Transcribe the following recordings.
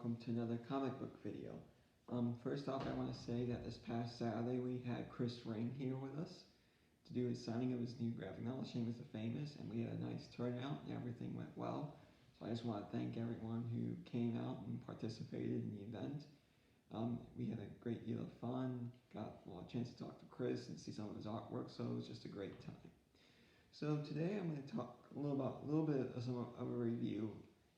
welcome to another comic book video. First off, I want to say that this past Saturday we had Chris Ring here with us to do his signing of his new graphic novel, Seamus the Famous, and we had a nice turnout and everything went well. So I just want to thank everyone who came out and participated in the event. We had a great deal of fun, got a chance to talk to Chris and see some of his artwork, so it was just a great time. So today I'm going to talk a little bit of a review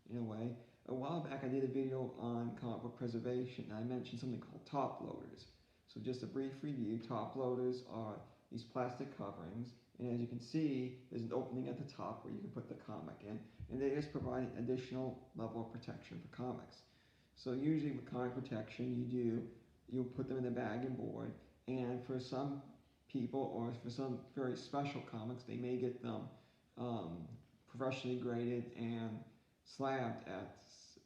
in a way. A while back I did a video on comic book preservation and I mentioned something called top loaders. So just a brief review, top loaders are these plastic coverings, and as you can see there's an opening at the top where you can put the comic in, and they just provide an additional level of protection for comics. So usually with comic protection you'll put them in a bag and board, and for some people or for some very special comics they may get them professionally graded and slabbed at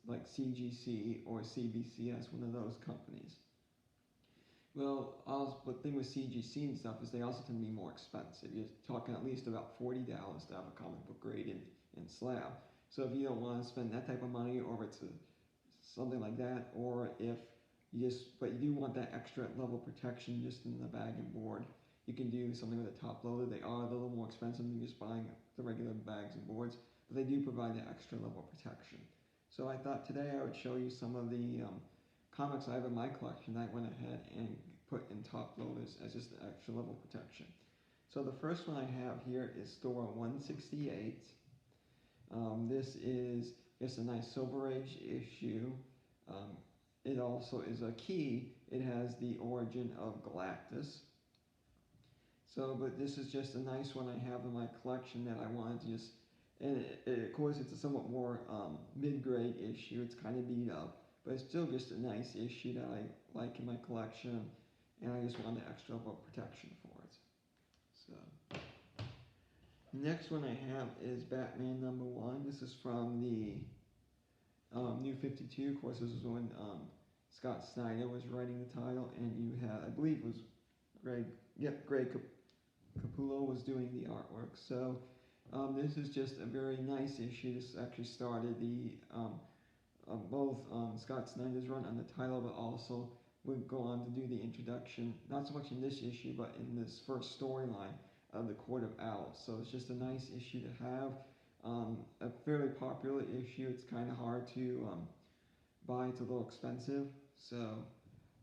like CGC or CBCS, one of those companies. Well, the thing with CGC and stuff is they also tend to be more expensive. You're talking at least about $40 to have a comic book graded and slab. So if you don't want to spend that type of money, or if it's something like that, or if but you do want that extra level of protection just in the bag and board, you can do something with a top loader. They are a little more expensive than just buying the regular bags and boards, but they do provide that extra level of protection. So I thought today I would show you some of the comics I have in my collection that I went ahead and put in top loaders as just an extra level of protection. So the first one I have here is Thor 168. This is just a nice Silver Age issue. It also is a key. It has the origin of Galactus. But this is just a nice one I have in my collection that I wanted to just, and of course it's a somewhat more mid-grade issue. It's kind of beat up, but it's still just a nice issue that I like in my collection, and I just wanted extra level of protection for it. So next one I have is Batman #1. This is from the New 52. Of course, this was when Scott Snyder was writing the title, and you had, I believe it was Greg Capullo was doing the artwork. So this is just a very nice issue. This actually started the both Scott Snyder's run on the title, but also would go on to do the introduction, not so much in this issue, but in this first storyline of the Court of Owls. So it's just a nice issue to have. A fairly popular issue. It's kind of hard to buy. It's a little expensive.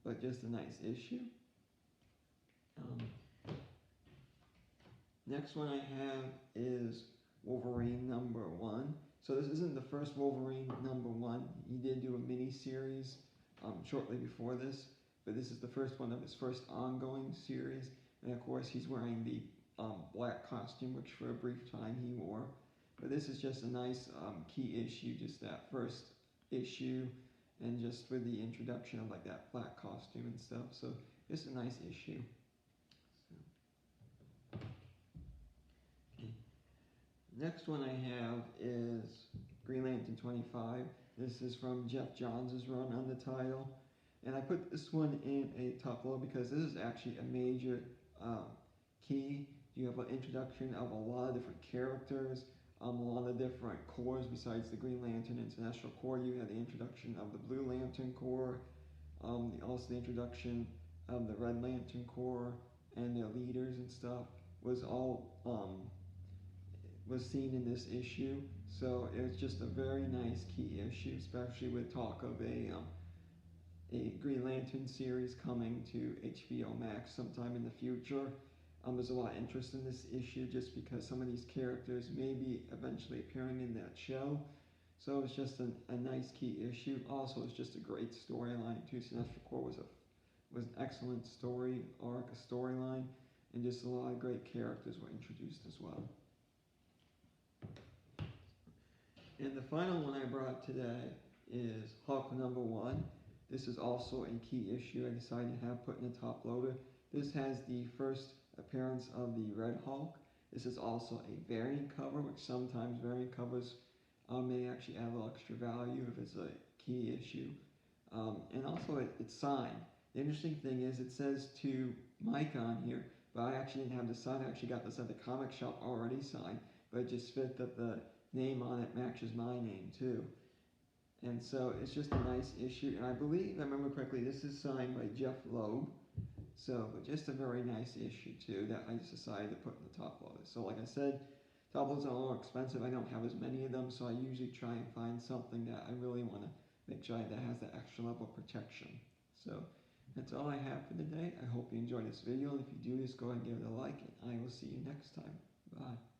But just a nice issue. Next one I have is Wolverine #1. So this isn't the first Wolverine #1. He did do a mini-series shortly before this, but this is the first one of his first ongoing series. And of course he's wearing the black costume, which for a brief time he wore. But this is just a nice key issue, just that first issue, and just with the introduction of like that black costume and stuff. So just a nice issue. Next one I have is Green Lantern 25. This is from Geoff Johns' run on the title. And I put this one in a top load because this is actually a major key. You have an introduction of a lot of different characters, a lot of different corps besides the Green Lantern and Sinestro Corps. You have the introduction of the Blue Lantern Corps, also the introduction of the Red Lantern Corps, and their leaders and stuff was all was seen in this issue. So it was just a very nice key issue, especially with talk of a Green Lantern series coming to HBO Max sometime in the future. There's a lot of interest in this issue just because some of these characters may be eventually appearing in that show. So it's just a nice key issue. Also, it's just a great storyline too. Sinestro Corps was an excellent story arc, a storyline, and just a lot of great characters were introduced as well. And the final one I brought today is Hulk #1. This is also a key issue I decided to have put in the top loader. This has the first appearance of the Red Hulk. This is also a variant cover, which sometimes variant covers may actually add a little extra value if it's a key issue. And also it's signed. The interesting thing is it says to Mike on here, but I actually didn't have the sign. I actually got this at the comic shop already signed, but it just fit that the name on it matches my name too. And so it's just a nice issue, and I believe, I remember correctly, this is signed by Jeff Loeb. So, but just a very nice issue too that I just decided to put in the top loader. So like I said, top loaders are a little expensive. I don't have as many of them, so I usually try and find something that I really want to make sure that has that extra level of protection. So that's all I have for today. I hope you enjoyed this video, and if you do, just go ahead and give it a like, and I will see you next time. Bye.